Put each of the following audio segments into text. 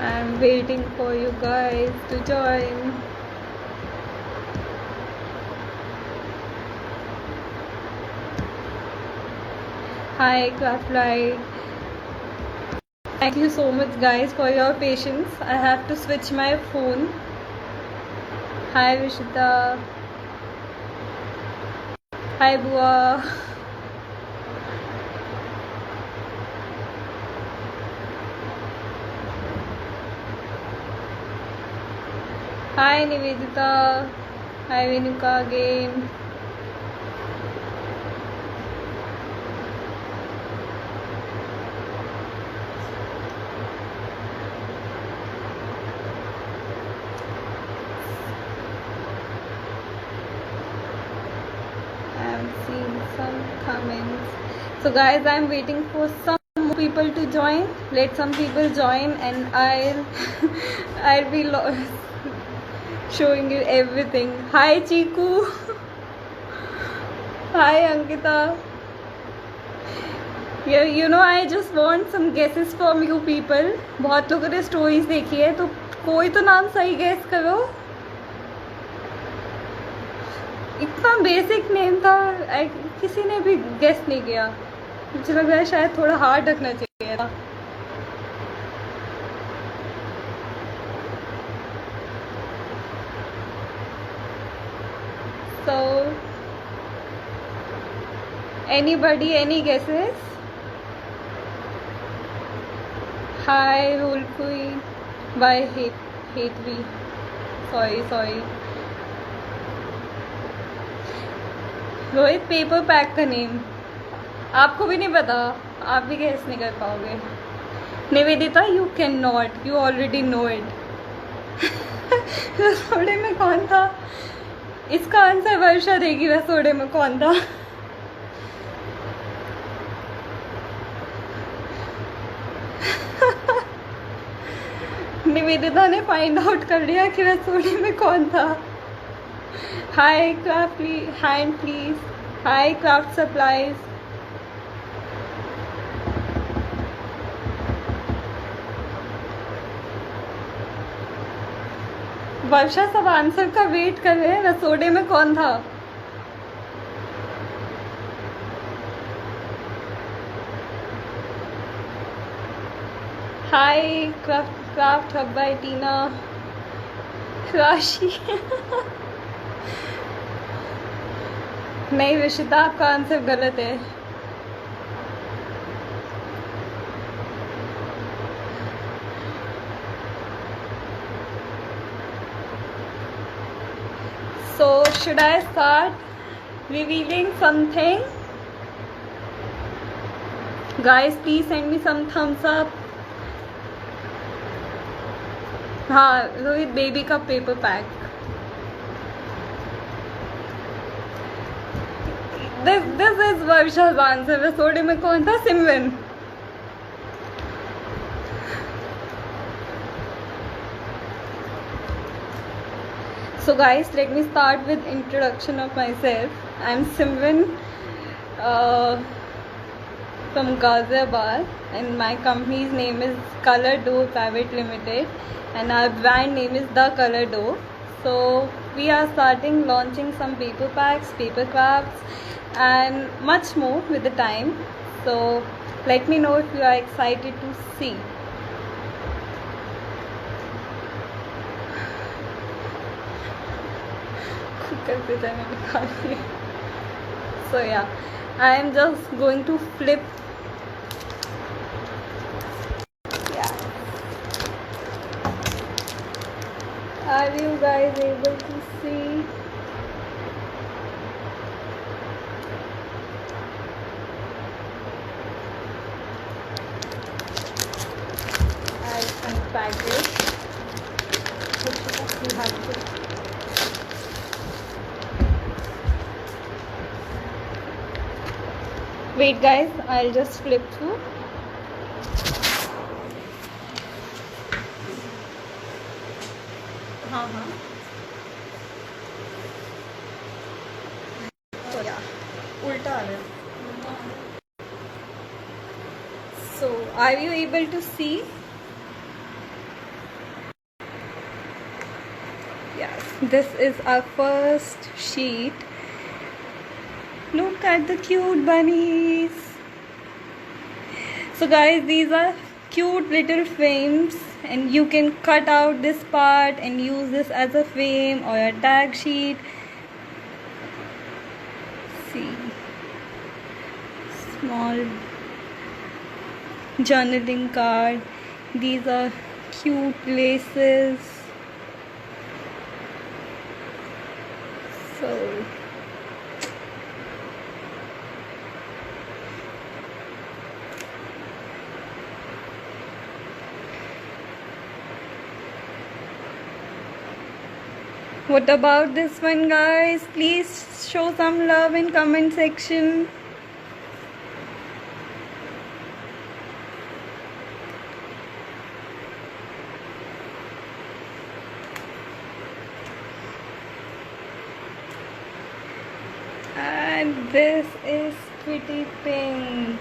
I'm waiting for you guys to join. Hi, Craftlight. Thank you so much, guys, for your patience. I have to switch my phone. Hi, Vishita. Hi, Bua. Hi, Nivedita. Hi, Venuka again. I'm seeing some comments. So, guys, I'm waiting for some more people to join. Let some people join, and I'll be showing you everything. Hi, Chiku. Hi, Ankita. You know, I just want some guesses from you people. बहुत लोगों ने stories देखी है, तो कोई तो नाम सही गेस करो. इतना बेसिक नेम था, किसी ने भी गेस नहीं किया. मुझे लग रहा है शायद थोड़ा हार्ड रखना चाहिए था. So, anybody, any guesses? Hi, Rule Queen. Why hate we? Sorry. Rohit paper pack का नेम आपको भी नहीं पता, आप भी गेस नहीं कर पाओगे. Nivedita, you can not, you already know it. रसोड़े में कौन था? इसका आंसर वर्षा देगी. रसोड़े में कौन था? निवेदिता ने फाइंड आउट कर लिया कि रसोड़े में कौन था. Hi craft hand please. Hi craft supplies. Varsha, सब आंसर का वेट कर रहे हैं. रसोड़े में कौन था? हाय क्राफ्ट हब बाय टीना. राशि. नहीं विशिता, आपका आंसर गलत है. So should I start revealing something? Guys, please send me some thumbs up. हाँ, रोहित बेबी का paper pack. This is Varsha's answer. रसोड़े में कौन था? सिमरन. So guys, let me start with introduction of myself. I'm Simran from Ghaziabad, and my company's name is Color Dough Private Limited, and our brand name is The Color Dough. So we are launching some paper packs, paper crafts, and much more with the time. So let me know if you are excited to see. So yeah, I am just going to flip. Yeah. Are you guys able to see? I unpacked it. You have to. Wait guys, I'll just flip through. हाँ. तो या उल्टा आ रहा है. So are you able to see? Yes, this is our first sheet. Look at the cute bunnies. So guys, these are cute little frames, and you can cut out this part and use this as a frame or a tag sheet. See, small journaling card. These are cute laces. So what about this one, guys? Please show some love in comment section. And this is pretty pink.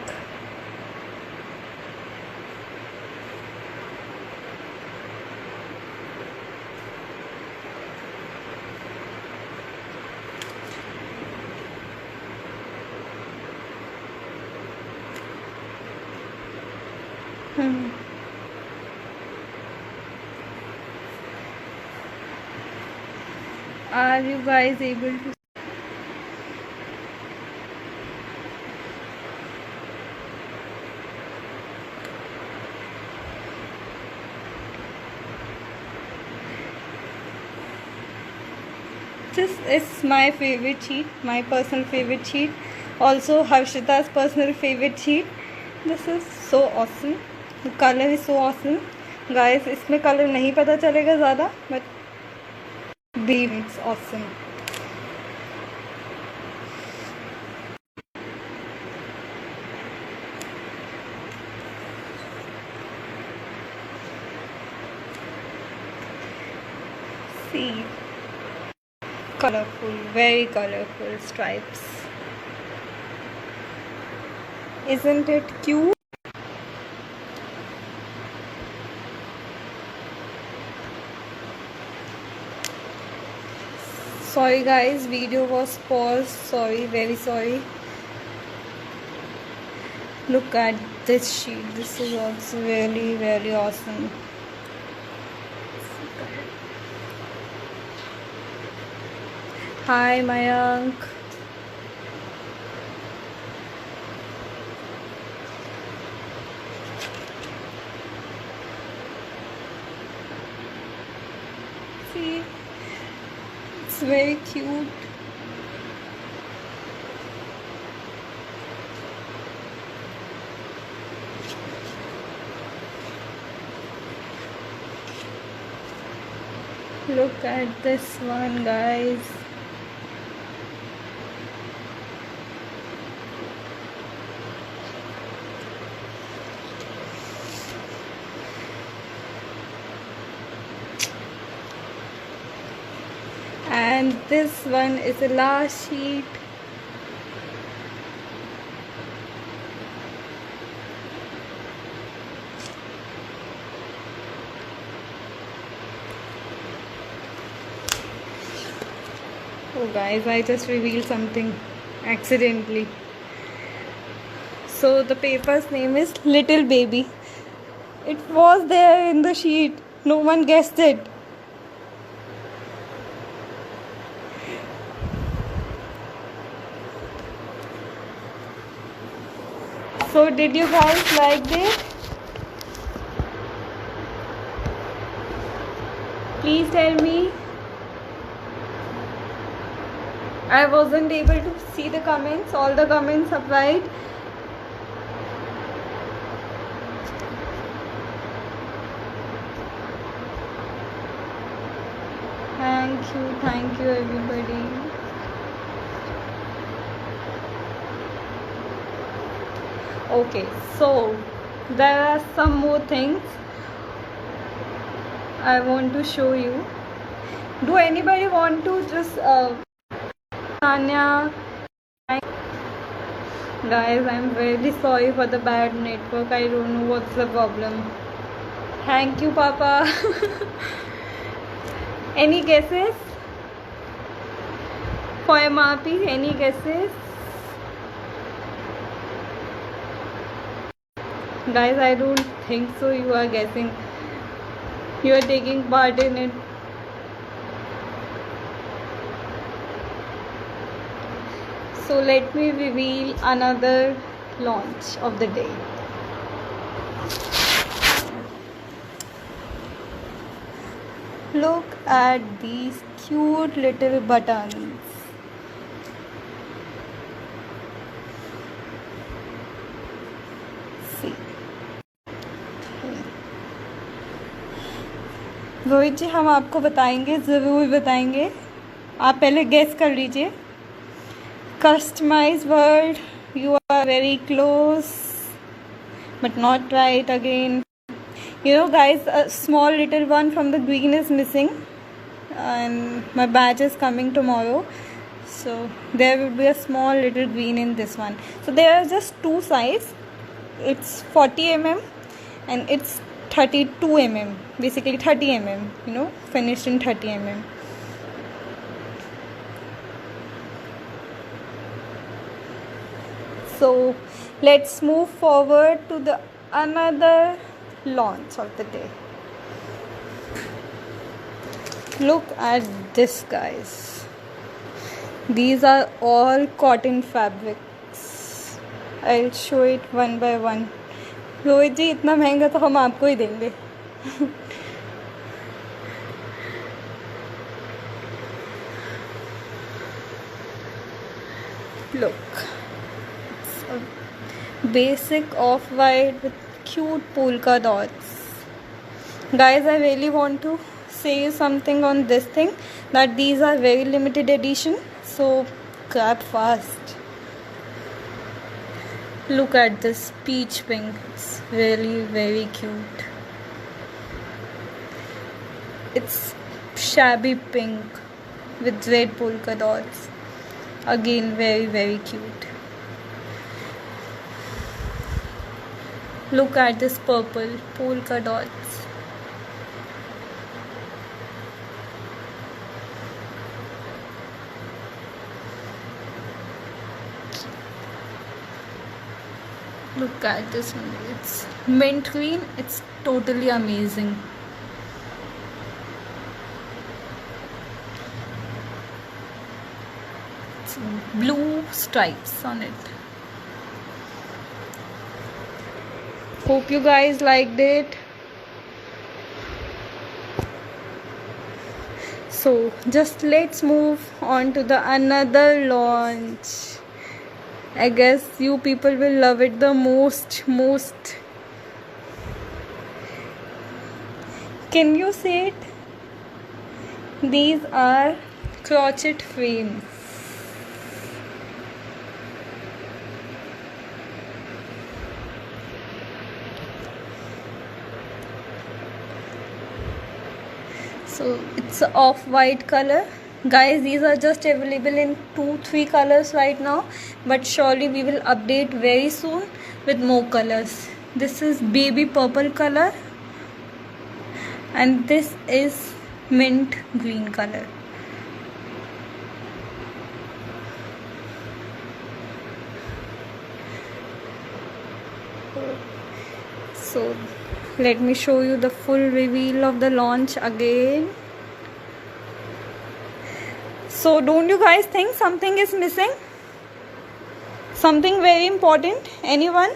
Are you guys able to? This is my favorite sheet, my personal favorite sheet. Also Harshita's personal favorite sheet. This is so awesome. The color is so awesome. Guys, इसमें color नहीं पता चलेगा ज़्यादा, but believe it's awesome. See, colorful, very colorful stripes. Isn't it cute? Sorry guys, video was paused. Sorry, very sorry. Look at this sheet. This is also really, really awesome. Hi Mayank. See, it's very cute. Look at this one, guys. And this one is the last sheet. Oh guys, I just revealed something accidentally. So the paper's name is Little Baby. It was there in the sheet. No one guessed it. So did you guys like it? Please tell me. I wasn't able to see the comments. All the comments applied. Thank you everybody. Okay, so there are some more things I want to show you. Do anybody want to just Tanya, Guys, I'm really sorry for the bad network. I don't know what's the problem. Thank you, Papa. Any guesses? For MRP, any guesses? Guys, I don't think so you are guessing. You are taking part in it. So let me reveal another launch of the day. Look at these cute little buttons. See. Rohit जी, हम आपको बताएंगे, ज़रूर बताएंगे. आप पहले guess कर लीजिए. Customize world, you are very close, but not right again. You know, guys, a small little one from the green is missing, and my batch is coming tomorrow, so there will be a small little green in this one. So there are just two sides. It's 40 mm and it's 32 mm, basically 30 mm, you know, finished in 30 mm. So let's move forward to the another launch of the day. Look at this, guys. These are all cotton fabrics. I'll show it one by one. Rohit जी, इतना महंगा तो हम आपको ही देंगे. Look. Basic off-white with cute polka dots. Guys, I really want to say something on this thing, that these are very limited edition, so grab fast. Look at this peach pink. It's really very cute. It's shabby pink with red polka dots. Again, very very cute. Look at this purple polka dots. Look at this one. It's mint green. It's totally amazing. It's blue stripes on it. Hope you guys liked it. So just let's move on to the another launch. I guess you people will love it the most. Can you see it? These are crochet frames. So it's off-white color. Guys, these are just available in 2-3 colors right now, but surely we will update very soon with more colors. This is baby purple color and this is mint green color. So let me show you the full reveal of the launch again. So don't you guys think something is missing? Something very important? Anyone?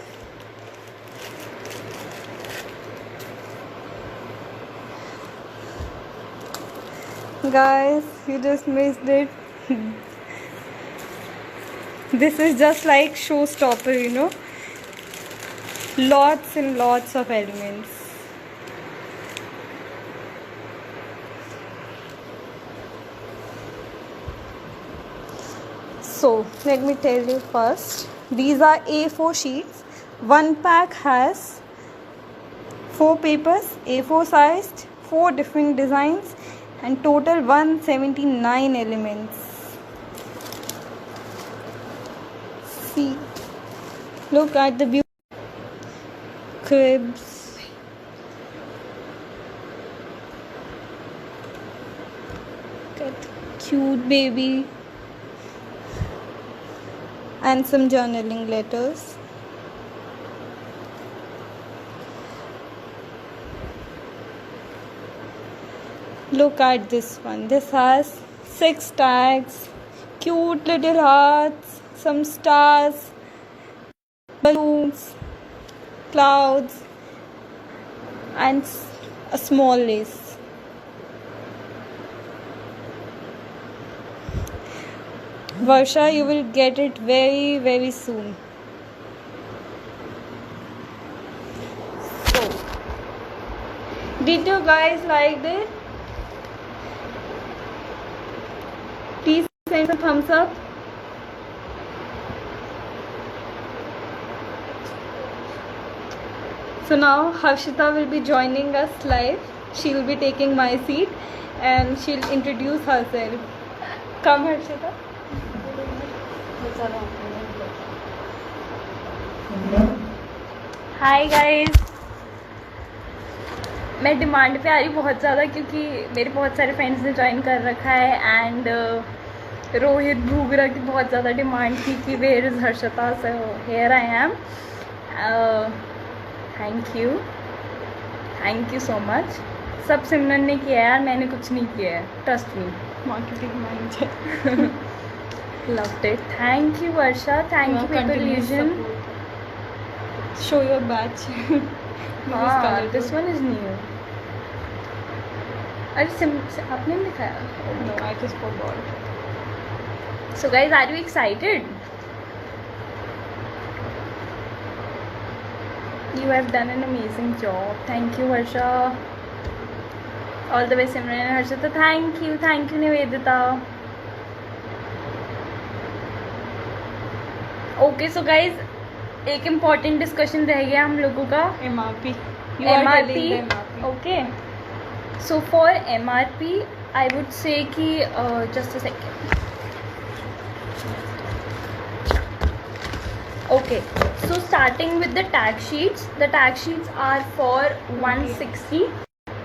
Guys, you just missed it. This is just like showstopper, you know. Lots and lots of elements. So let me tell you first. These are A4 sheets. One pack has 4 papers, A4 sized, 4 different designs, and total 179 elements. See, Look at the cribs. Look at the cute baby. And some journaling letters. Look at this one. This has 6 tags, cute little hearts, some stars, balloons, clouds, and a small lace. Varsha, you will get it very, very soon. So, did you guys like it? Please send a thumbs up. So now Harshita will be joining us live. She will be taking my seat and she'll introduce herself. Come Harshita. Hi guys, मैं demand पे आ रही बहुत ज़्यादा क्योंकि मेरे बहुत सारे friends ने ज्वाइन कर रखा है एंड रोहित भूगरा की बहुत ज़्यादा डिमांड थी कि where is Harshita, so here I am. Thank you so much. सब सिमरन ने किया है यार, मैंने कुछ नहीं किया है, trust me. Marketing mindset. Loved it. Thank you Varsha, thank you Paper Illusion. Show your badge. This one is new. अरे आपने नहीं दिखाया? No, I just forgot. So guys, are you excited? You have done an amazing job. Thank you Varsha. All the way Simran and Harshita. Thank you Nivedita. Okay, so guys, एक important discussion रह गया हम लोगों का. MRP. MRP. Okay. So for MRP, I would say कि just a second. Okay. So starting with the tag sheets. The tag sheets are for 160.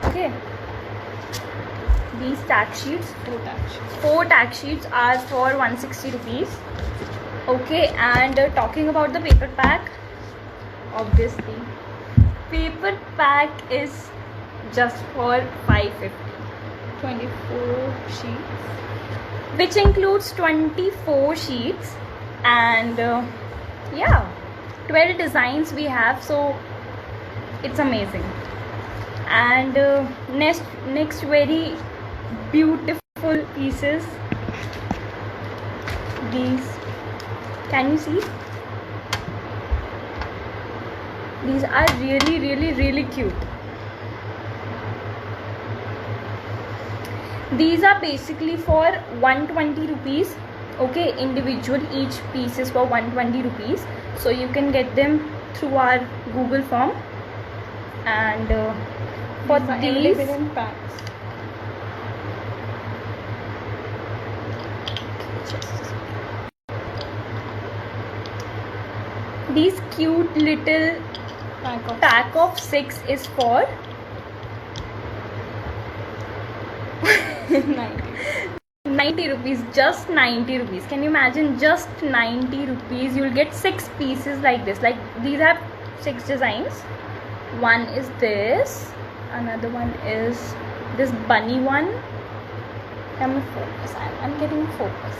Okay. These tag sheets. 4 tag sheets are for 160 rupees. Okay, and talking about the paper pack, obviously paper pack is just for 550. 24 sheets, which includes 24 sheets and yeah, 12 designs we have, so it's amazing. And next very beautiful pieces, these. Can you see? These are really cute. These are basically for 120 rupees. Okay, individual, each piece is for 120 rupees. So you can get them through our Google form. And for these in packs. These cute little pack of 6 is for 90 rupees. Just 90 rupees. Can you imagine? Just 90 rupees. You'll get 6 pieces like this. Like these have 6 designs. One is this. Another one is this bunny one. Can I focus? I'm getting focus.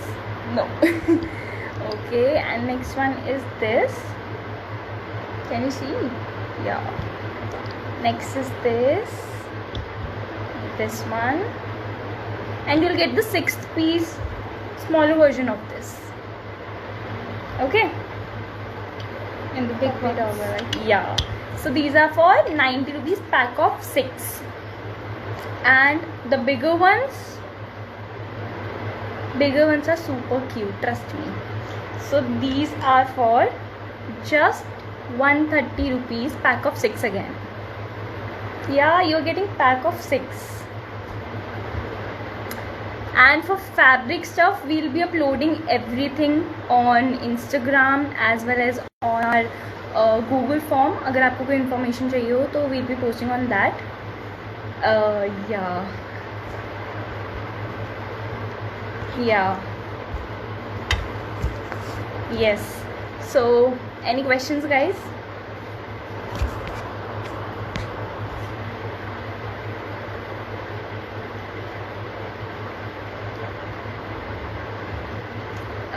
No. Okay, and next one is this. Can you see? Yeah. Next is this one, and you'll get the 6th piece, smaller version of this. Okay. And the big ones. Right? Yeah. So these are for 90 rupees, pack of 6, and the bigger ones are super cute, trust me. So these are for just 130 rupees, pack of 6 again. Yeah, you're getting pack of 6. And for fabric stuff, we'll be uploading everything on Instagram as well as on our Google form. अगर आपको कोई information चाहिए हो तो we'll be posting on that. Yeah. Yes. So, any questions, guys?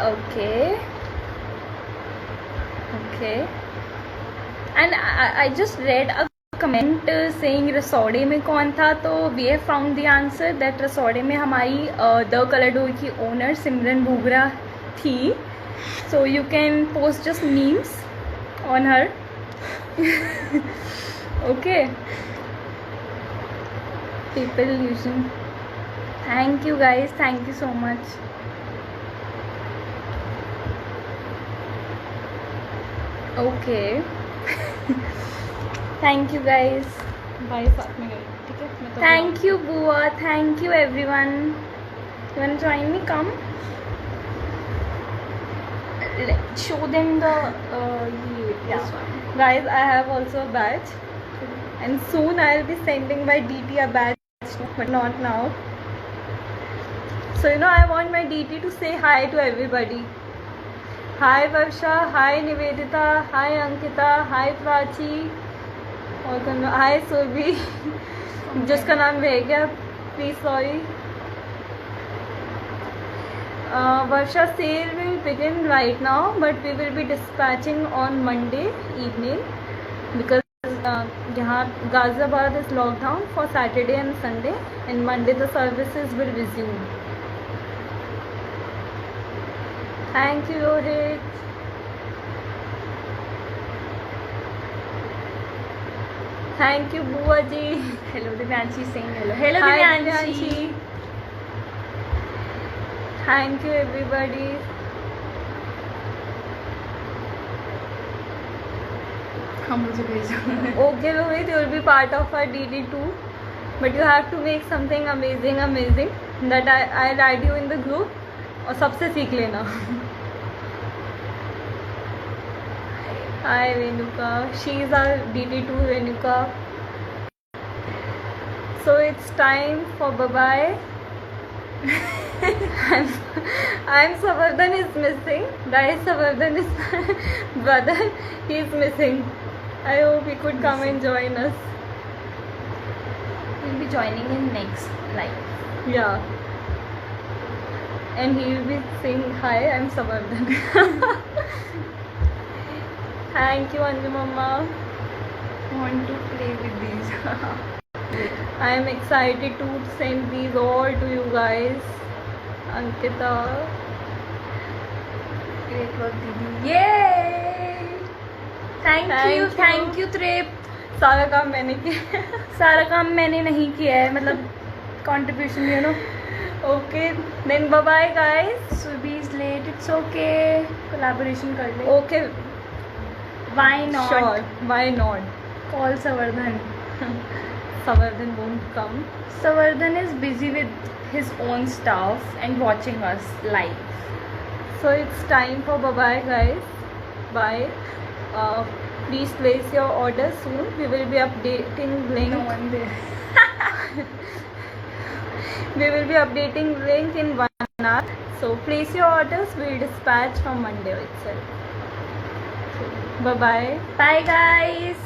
Okay. And I just read a comment saying रसौड़े में कौन था, तो we have found the answer that रसौड़े में हमारी द कलर डो की ओनर सिमरन बुगरा थी. So you can post just memes on her. Okay. People using. Thank you guys. Thank you so much. Okay. Thank you guys. भाई साथ में गए, ठीक है? मैं तो Thank you Bua. Thank you everyone. You wanna join me? Come. Show them the this one. Guys, I have also a badge, and soon I'll be sending my DT a badge, but not now. So I want my DT to say hi to everybody. Hi Varsha, hi Nivedita, hi Ankita, hi Prachi, और hi Surbi, जिसका नाम रह गया, please sorry. Varsha sale will begin right now, but we will be dispatching on Monday evening because यहाँ Ghaziabad is locked down for Saturday and Sunday, and Monday the services will resume. Thank you Rohit. Thank you Bua ji. Hello Divyanshi saying hello. Hello Hi, Divyanshi. Thank you everybody. हम मुझे भेजो. Okay Rohit, you will be part of our DD2, but you have to make something amazing that I'll add you in the group और सबसे सीख लेना. Hi Renuka, she is our DD2 Renuka. So it's time for bye-bye. I'm Savardhan is missing. Guys, Savardhan is brother. He is missing. I hope he could come and join us. We'll be joining in next live. Yeah. And he will be saying hi, I'm Savardhan. Thank you Anju Mama. Want to play with these. I am excited to send these all to you guys. Ankita. Great work Didi. Yay! Thank you Trip. सारा काम मैंने किया. सारा काम मैंने नहीं किया है, मतलब contribution Okay, then bye bye guys. Subi is late, it's okay. Collaboration कर ले. Okay, Why not? sure. Why not? Call Savardhan. Savardhan won't come. Savardhan is busy with his own stuff and watching us live. So it's time for bye bye guys. Bye. Please place your order soon. We will be updating link. No one there. We will be updating link in 1 hour. So place your orders. We'll dispatch from Monday itself. So, bye bye. Bye guys.